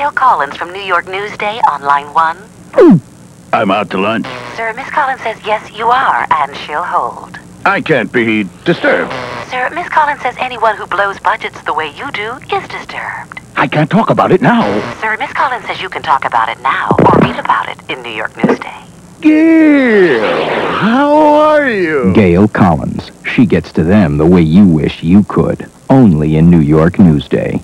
Gail Collins from New York Newsday on line 1. I'm out to lunch. Sir, Miss Collins says yes, you are, and she'll hold. I can't be disturbed. Sir, Miss Collins says anyone who blows budgets the way you do is disturbed. I can't talk about it now. Sir, Miss Collins says you can talk about it now or read about it in New York Newsday. Gail, how are you? Gail Collins. She gets to them the way you wish you could. Only in New York Newsday.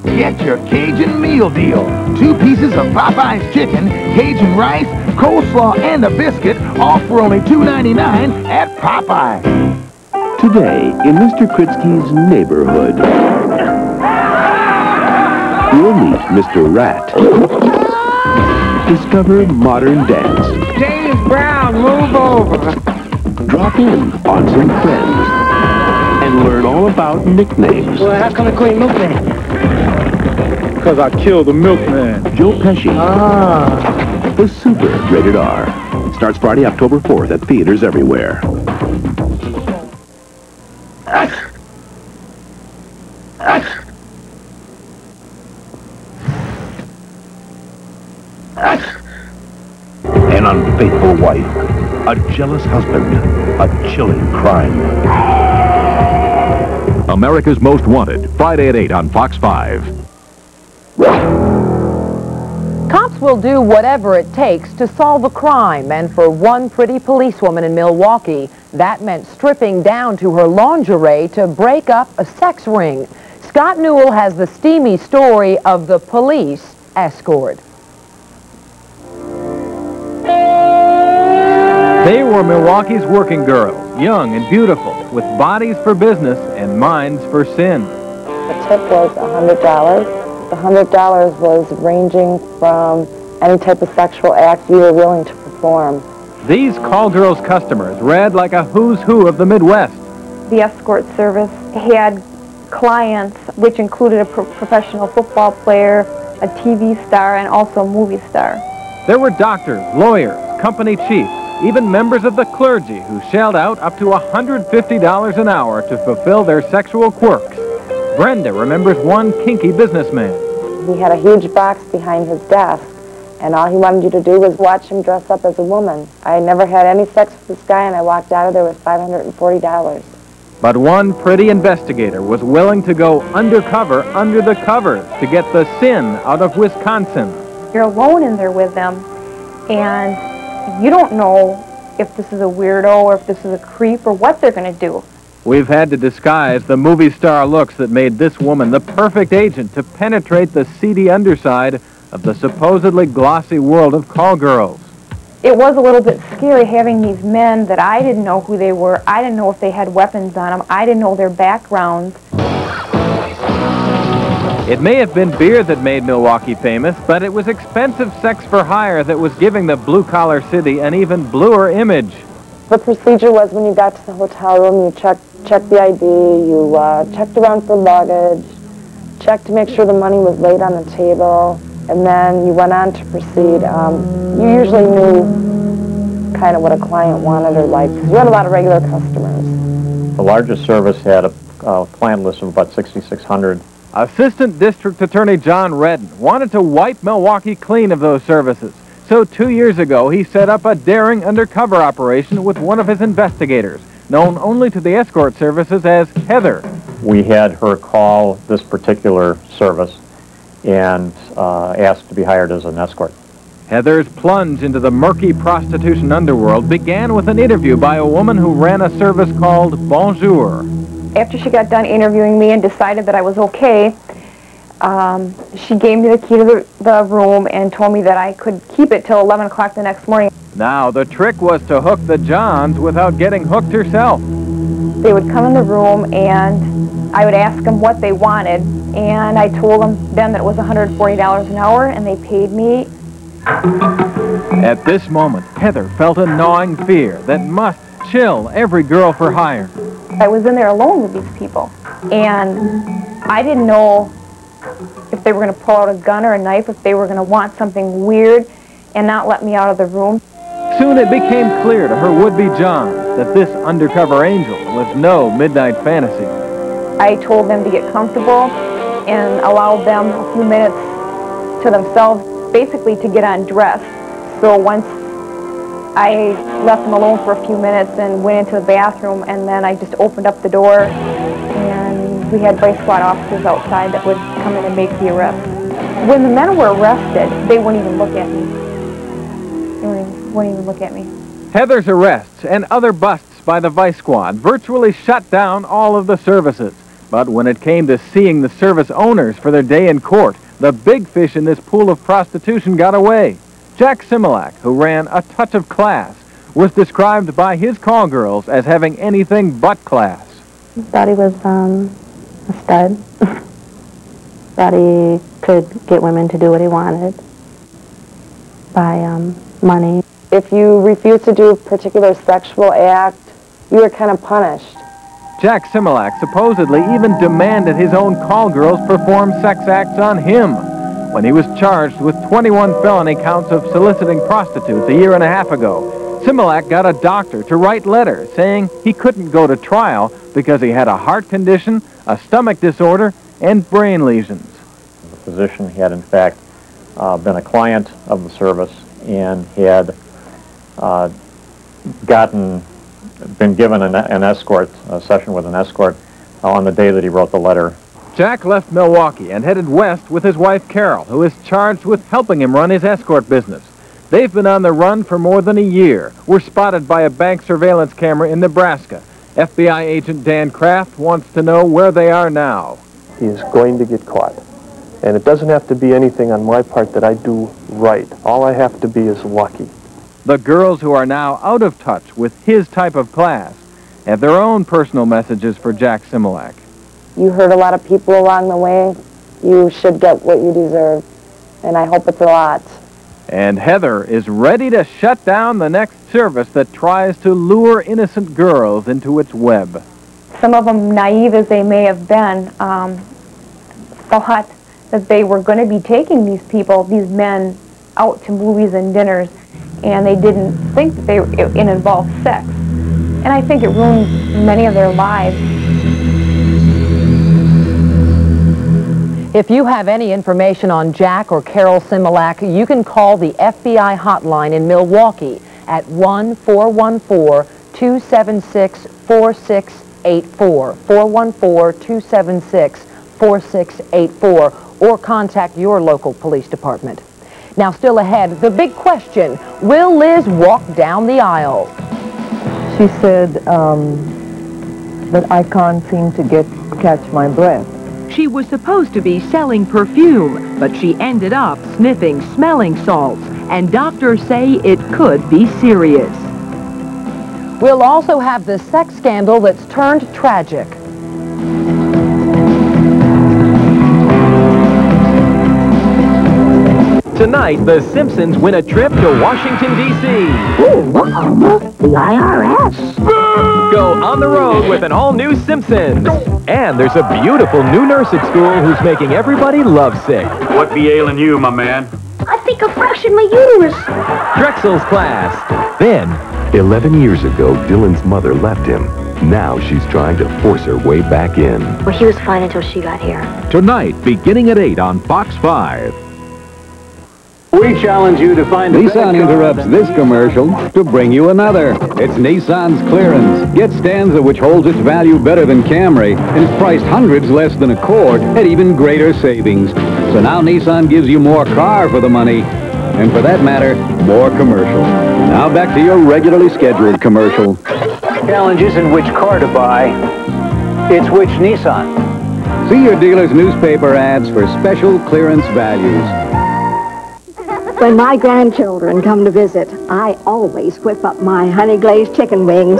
Get your Cajun meal deal. 2 pieces of Popeye's chicken, Cajun rice, coleslaw, and a biscuit, all for only $2.99 at Popeye. Today, in Mr. Kritsky's neighborhood, you'll meet Mr. Rat. Discover modern dance. James Brown, move over. Drop in on some friends. And learn all about nicknames. Well, how come I call you Milkman? Because I killed the milkman. Joe Pesci. The Super, rated R. Starts Friday, October 4th at theaters everywhere. An unfaithful wife, a jealous husband, a chilling crime. America's Most Wanted, Friday at 8 on Fox 5. Cops will do whatever it takes to solve a crime, and for one pretty policewoman in Milwaukee, that meant stripping down to her lingerie to break up a sex ring. Scott Newell has the steamy story of the police escort. They were Milwaukee's working girls, young and beautiful, with bodies for business and minds for sin. The tip was $100. The $100 was ranging from any type of sexual act you were willing to perform. These call girls' customers read like a who's who of the Midwest. The escort service had clients which included a professional football player, a TV star, and also a movie star. There were doctors, lawyers, company chiefs, even members of the clergy who shelled out up to $150 an hour to fulfill their sexual quirks. Brenda remembers one kinky businessman. He had a huge box behind his desk, and all he wanted you to do was watch him dress up as a woman. I never had any sex with this guy, and I walked out of there with $540. But one pretty investigator was willing to go undercover under the covers to get the sin out of Wisconsin. You're alone in there with them, and you don't know if this is a weirdo or if this is a creep or what they're going to do. We've had to disguise the movie star looks that made this woman the perfect agent to penetrate the seedy underside of the supposedly glossy world of call girls. It was a little bit scary having these men that I didn't know who they were. I didn't know if they had weapons on them. I didn't know their backgrounds. It may have been beer that made Milwaukee famous, but it was expensive sex for hire that was giving the blue-collar city an even bluer image. The procedure was when you got to the hotel room, you checked the ID, you checked around for luggage, checked to make sure the money was laid on the table, and then you went on to proceed. You usually knew kind of what a client wanted or liked, because you had a lot of regular customers. The largest service had a client list of about 6,600. Assistant District Attorney John Redden wanted to wipe Milwaukee clean of those services. So 2 years ago, he set up a daring undercover operation with one of his investigators, known only to the escort services as Heather. We had her call this particular service and asked to be hired as an escort. Heather's plunge into the murky prostitution underworld began with an interview by a woman who ran a service called Bonjour. After she got done interviewing me and decided that I was okay, she gave me the key to the room and told me that I could keep it till 11 o'clock the next morning. Now, the trick was to hook the Johns without getting hooked herself. They would come in the room and I would ask them what they wanted, and I told them then that it was $140 an hour, and they paid me. At this moment, Heather felt a gnawing fear that must chill every girl for hire. I was in there alone with these people, and I didn't know if they were going to pull out a gun or a knife, if they were going to want something weird and not let me out of the room. Soon it became clear to her would-be John that this undercover angel was no midnight fantasy. I told them to get comfortable and allowed them a few minutes to themselves, basically to get undressed. So once I left them alone for a few minutes and went into the bathroom, and then I just opened up the door, and we had Vice Squad officers outside that would come in and make the arrest. When the men were arrested, they wouldn't even look at me. They wouldn't even look at me. Heather's arrests and other busts by the Vice Squad virtually shut down all of the services. But when it came to seeing the service owners for their day in court, the big fish in this pool of prostitution got away. Jack Similak, who ran a touch of class, was described by his call girls as having anything but class. Thought he was a stud. Thought he could get women to do what he wanted by money. If you refused to do a particular sexual act, you were kind of punished. Jack Similak supposedly even demanded his own call girls perform sex acts on him. When he was charged with 21 felony counts of soliciting prostitutes a year and a half ago, Similak got a doctor to write letters saying he couldn't go to trial because he had a heart condition, a stomach disorder, and brain lesions. The physician had, in fact, been a client of the service and had been given an escort, a session with an escort, on the day that he wrote the letter. Jack left Milwaukee and headed west with his wife Carol, who is charged with helping him run his escort business. They've been on the run for more than a year. Were spotted by a bank surveillance camera in Nebraska. FBI agent Dan Kraft wants to know where they are now. He is going to get caught. And it doesn't have to be anything on my part that I do right. All I have to be is lucky. The girls who are now out of touch with his type of class have their own personal messages for Jack Similak. You hurt a lot of people along the way. You should get what you deserve. And I hope it's a lot. And Heather is ready to shut down the next service that tries to lure innocent girls into its web. Some of them, naive as they may have been, thought that they were going to be taking these people, these men, out to movies and dinners, and they didn't think that it involved sex. And I think it ruined many of their lives. If you have any information on Jack or Carol Similak, you can call the FBI hotline in Milwaukee at 1-414-276-4684, 414-276-4684, or contact your local police department. Now, still ahead, the big question, will Liz walk down the aisle? She said that I can't seem to catch my breath. She was supposed to be selling perfume, but she ended up sniffing smelling salts, and doctors say it could be serious. We'll also have the sex scandal that's turned tragic. Tonight, the Simpsons win a trip to Washington, D.C. Ooh, the IRS. Go on the road with an all-new Simpsons. And there's a beautiful new nurse at school who's making everybody lovesick. What be ailing you, my man? I think I'm fresh in my uterus. Drexel's Class. Then, 11 years ago, Dylan's mother left him. Now she's trying to force her way back in. Well, he was fine until she got here. Tonight, beginning at 8 on Fox 5. We challenge you to find Nissan interrupts this commercial to bring you another. It's Nissan's clearance. Get Stanza, which holds its value better than Camry and is priced hundreds less than Accord at even greater savings. So now Nissan gives you more car for the money, and for that matter, more commercial. Now back to your regularly scheduled commercial. Challenge isn't which car to buy, it's which Nissan. See your dealer's newspaper ads for special clearance values. When my grandchildren come to visit, I always whip up my honey-glazed chicken wings.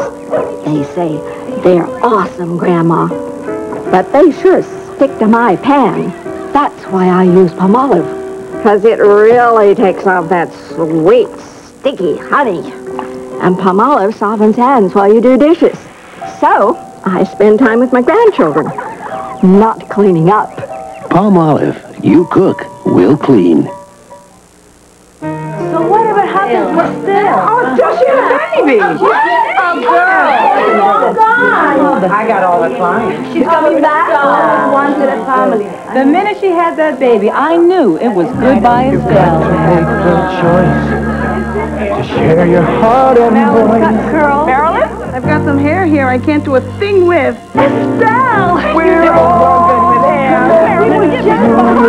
They say, they're awesome, Grandma. But they sure stick to my pan. That's why I use Palmolive, because it really takes off that sweet, sticky honey. And Palmolive softens hands while you do dishes. So, I spend time with my grandchildren, not cleaning up. Palmolive, you cook, we'll clean. So whatever happened Oh, just a baby. Oh, girl. I got all the clients. She's coming back. One to the family. The minute she had that baby, I knew it was goodbye Estelle. Make the choice to share your heart and voice. Girl. Marilyn? I've got some hair here I can't do a thing with. Estelle! We're all good with hair. Marilyn,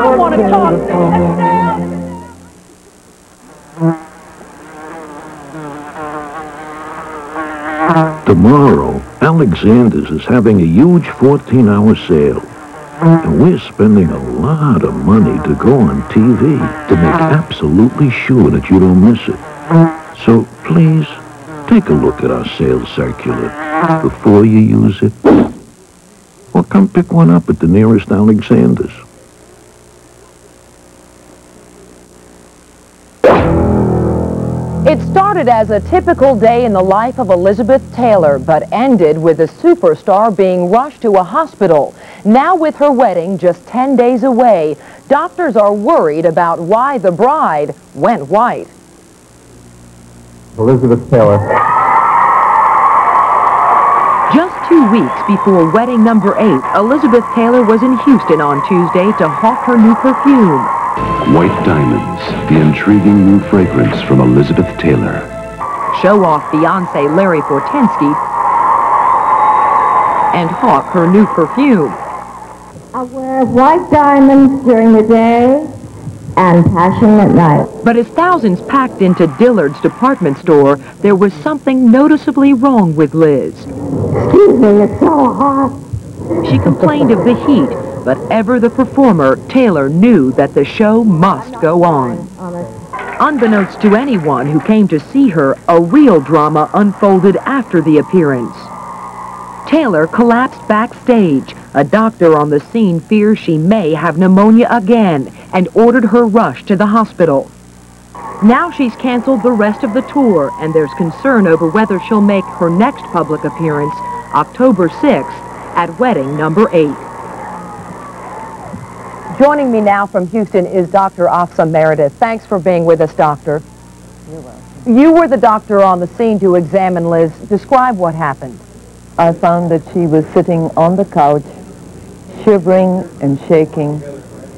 I want to talk to Estelle. Tomorrow, Alexander's is having a huge 14-hour sale. And we're spending a lot of money to go on TV to make absolutely sure that you don't miss it. So please, take a look at our sales circular before you use it. Or come pick one up at the nearest Alexander's. It started as a typical day in the life of Elizabeth Taylor, but ended with the superstar being rushed to a hospital. Now with her wedding just 10 days away, doctors are worried about why the bride went white. Elizabeth Taylor. Just 2 weeks before wedding number 8, Elizabeth Taylor was in Houston on Tuesday to hawk her new perfume. White Diamonds, the intriguing new fragrance from Elizabeth Taylor. Show-off fiancé Larry Fortensky and hawk her new perfume. I wear white diamonds during the day and passion at night. But as thousands packed into Dillard's department store, there was something noticeably wrong with Liz. Excuse me, it's so hot. She complained of the heat, but ever the performer, Taylor knew that the show must go on. Unbeknownst to anyone who came to see her, a real drama unfolded after the appearance. Taylor collapsed backstage. A doctor on the scene fears she may have pneumonia again and ordered her rushed to the hospital. Now she's canceled the rest of the tour, and there's concern over whether she'll make her next public appearance October 6th at wedding number 8. Joining me now from Houston is Dr. Afsa Meredith. Thanks for being with us, Doctor. You're welcome. You were the doctor on the scene to examine Liz. Describe what happened. I found that she was sitting on the couch, shivering and shaking.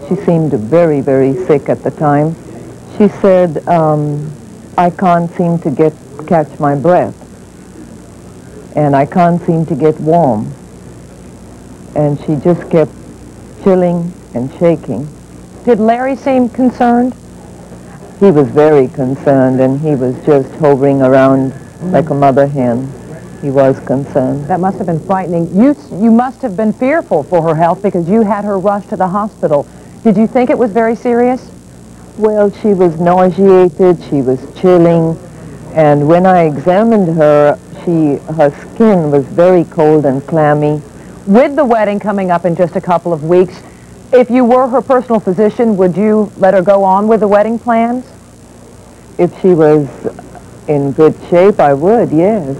She seemed very, very sick at the time. She said, I can't seem to catch my breath. And I can't seem to get warm. And she just kept chilling and shaking. Did Larry seem concerned? He was very concerned, and he was just hovering around like a mother hen. He was concerned. That must have been frightening. You must have been fearful for her health because you had her rushed to the hospital. Did you think it was very serious? Well, she was nauseated, she was chilling, and when I examined her, her skin was very cold and clammy. With the wedding coming up in just a couple of weeks, if you were her personal physician, would you let her go on with the wedding plans? If she was in good shape, I would, yes.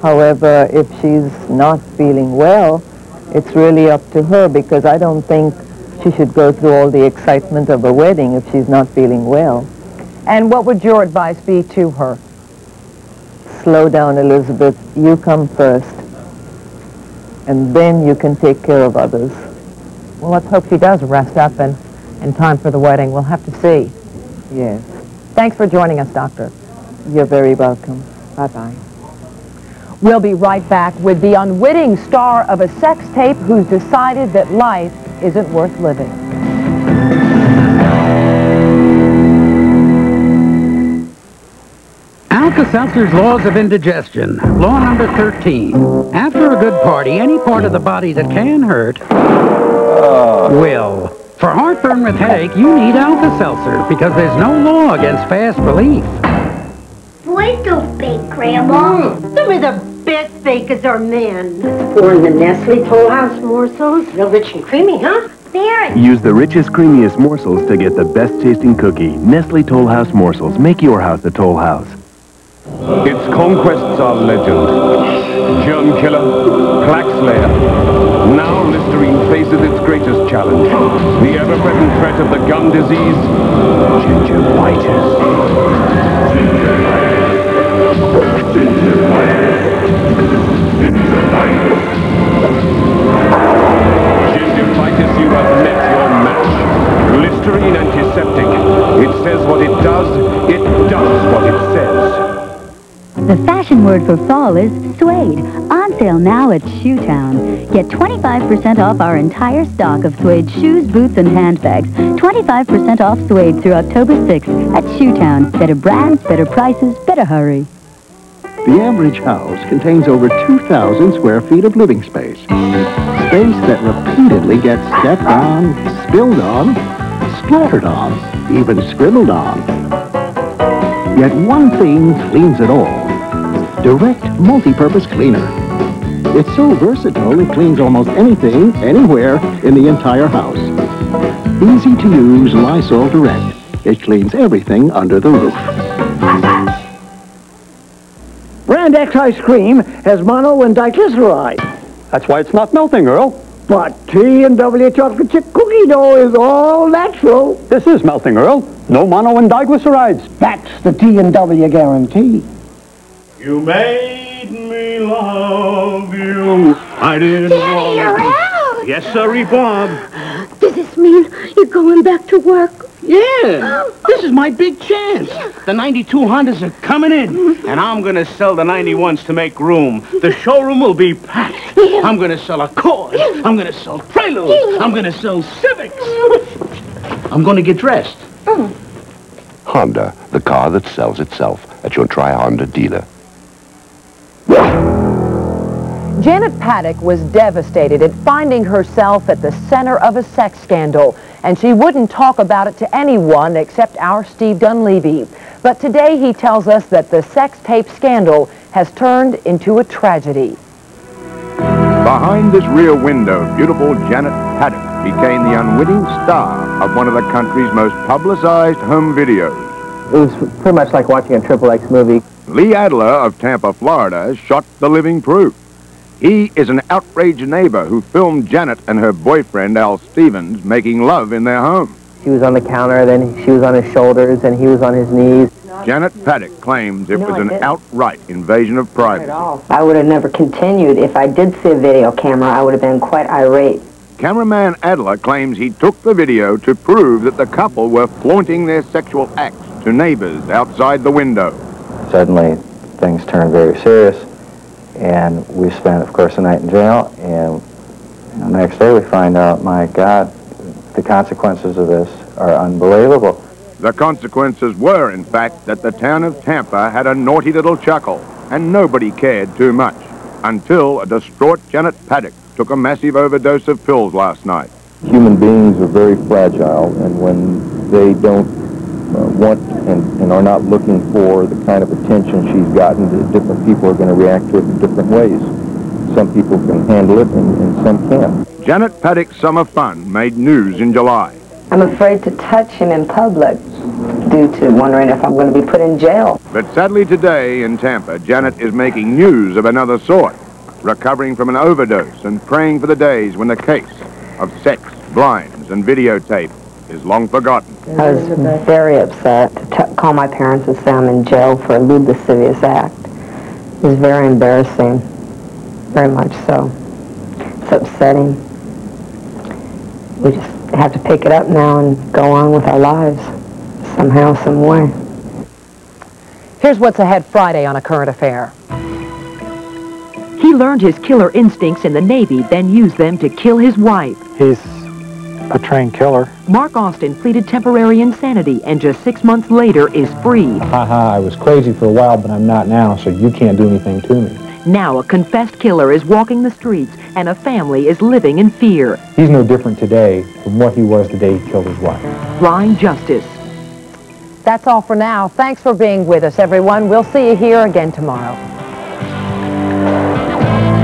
However, if she's not feeling well, it's really up to her, because I don't think she should go through all the excitement of a wedding if she's not feeling well. And what would your advice be to her? Slow down, Elizabeth. You come first, and then you can take care of others. Well, let's hope she does rest up and in time for the wedding. We'll have to see. Yes. Thanks for joining us, Doctor. You're very welcome. Bye-bye. We'll be right back with the unwitting star of a sex tape who's decided that life isn't worth living. Alka-Seltzer's Laws of Indigestion. Law number 13. After a good party, any part of the body that can hurt will. For heartburn with headache, you need Alka-Seltzer because there's no law against fast relief. Boys don't bake, Grandma. Some of the best bakers are men. Or in the Nestle Toll House morsels. Real rich and creamy, huh? There. Use the richest, creamiest morsels to get the best tasting cookie. Nestle Toll House morsels. Make your house a Toll House. Its conquests are legend. Germ killer, plaque slayer. Now Listerine faces its greatest challenge. The ever-present threat of the gum disease, gingivitis. Gingivitis, you have met your match. Listerine antiseptic. It says what it does what it says. The fashion word for fall is suede. On sale now at Shoetown. Get 25% off our entire stock of suede shoes, boots, and handbags. 25% off suede through October 6th at Shoetown. Better brands, better prices, better hurry. The average house contains over 2,000 square feet of living space. Space that repeatedly gets stepped on, spilled on, splattered on, even scribbled on. Yet one thing cleans it all. Direct Multi-Purpose Cleaner. It's so versatile it cleans almost anything, anywhere in the entire house. Easy to use Lysol Direct. It cleans everything under the roof. Brand X ice cream has mono and diglyceride. That's why it's not melting, Earl. But T&W chocolate chip cookie dough is all natural. This is melting, Earl. No mono and diglycerides. That's the T&W guarantee. You made me love you. I didn't Daddy, you're out. Yes, sirree, Bob. Does this mean you're going back to work? Yeah, this is my big chance. The 92 Hondas are coming in, and I'm going to sell the 91s to make room. The showroom will be packed. I'm going to sell Accords. I'm going to sell Preludes. I'm going to sell Civics. I'm going to get dressed. Honda, the car that sells itself at your Tri-Honda dealer. Janet Paddock was devastated at finding herself at the center of a sex scandal, and she wouldn't talk about it to anyone except our Steve Dunleavy. But today he tells us that the sex tape scandal has turned into a tragedy. Behind this rear window, beautiful Janet Paddock became the unwitting star of one of the country's most publicized home videos. It was pretty much like watching a XXX movie. Lee Adler of Tampa, Florida, shot the living proof. He is an outraged neighbor who filmed Janet and her boyfriend, Al Stevens, making love in their home. She was on the counter, then she was on his shoulders, and he was on his knees. Janet Paddock claims it was an outright invasion of privacy. I would have never continued. If I did see a video camera, I would have been quite irate. Cameraman Adler claims he took the video to prove that the couple were flaunting their sexual acts to neighbors outside the window. Suddenly, things turned very serious, and we spent, of course, a night in jail, and the next day we find out, my God, the consequences of this are unbelievable. The consequences were, in fact, that the town of Tampa had a naughty little chuckle, and nobody cared too much, until a distraught Janet Paddock took a massive overdose of pills last night. Human beings are very fragile, and when they don't want and are not looking for the kind of attention she's gotten, different people are going to react to it in different ways. Some people can handle it, and some can't. Janet Paddock's summer fun made news in July. I'm afraid to touch him in public due to wondering if I'm going to be put in jail. But sadly today in Tampa, Janet is making news of another sort, recovering from an overdose and praying for the days when the case of sex, blinds, and videotape is long forgotten. I was very upset to call my parents and say I'm in jail for a lewd lascivious act. It was very embarrassing, very much so. It's upsetting. We just have to pick it up now and go on with our lives, somehow, some way. Here's what's ahead Friday on A Current Affair. He learned his killer instincts in the Navy, then used them to kill his wife. He's a trained killer. Mark Austin pleaded temporary insanity and just 6 months later is free. I was crazy for a while, but I'm not now, so you can't do anything to me. Now a confessed killer is walking the streets and a family is living in fear. He's no different today from what he was the day he killed his wife. Blind justice. That's all for now. Thanks for being with us, everyone. We'll see you here again tomorrow.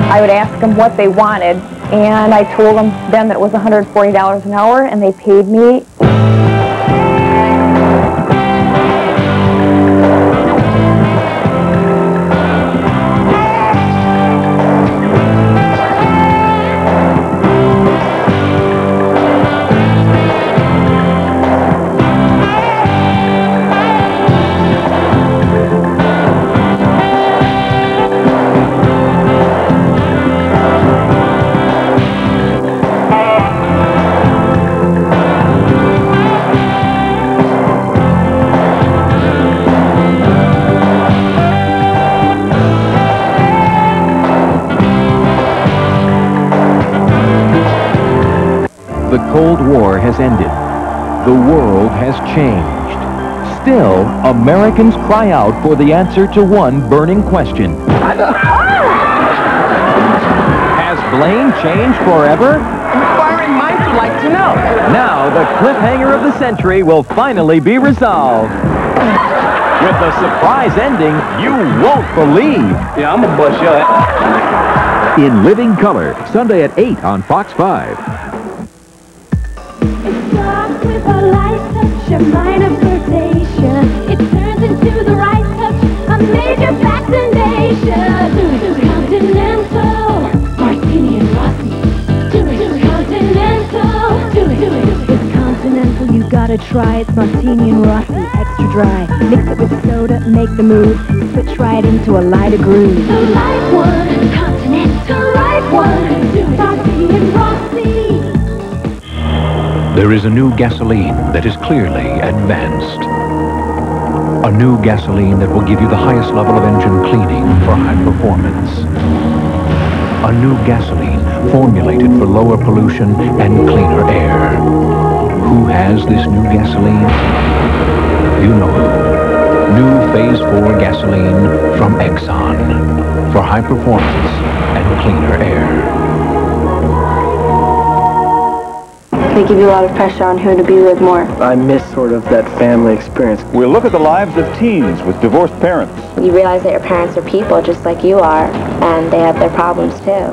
I would ask them what they wanted, and I told them then that it was $140 an hour, and they paid me. Cold War has ended. The world has changed. Still, Americans cry out for the answer to one burning question. Has Blaine changed forever? Inquiring minds would like to know. Now, the cliffhanger of the century will finally be resolved. With the surprise ending you won't believe. Yeah, I'm gonna bust your ass. In living color, Sunday at 8 on Fox 5. It starts with a light touch, a minor flirtation. It turns into the right touch, a major fascination. Continental, Martini and Rossi. Continental, it's continental, you gotta try it. Martini and Rossi, extra dry. Mix it with soda, make the move. Switch right into a lighter groove. The light one, continental, right one. Martini and Rossi. There is a new gasoline that is clearly advanced. A new gasoline that will give you the highest level of engine cleaning for high performance. A new gasoline formulated for lower pollution and cleaner air. Who has this new gasoline? You know who. New Phase 4 gasoline from Exxon for high performance and cleaner air. They give you a lot of pressure on who to be with more. I miss sort of that family experience. We'll look at the lives of teens with divorced parents. You realize that your parents are people just like you are, and they have their problems too.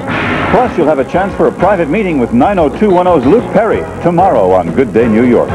Plus, you'll have a chance for a private meeting with 90210's Luke Perry tomorrow on Good Day New York.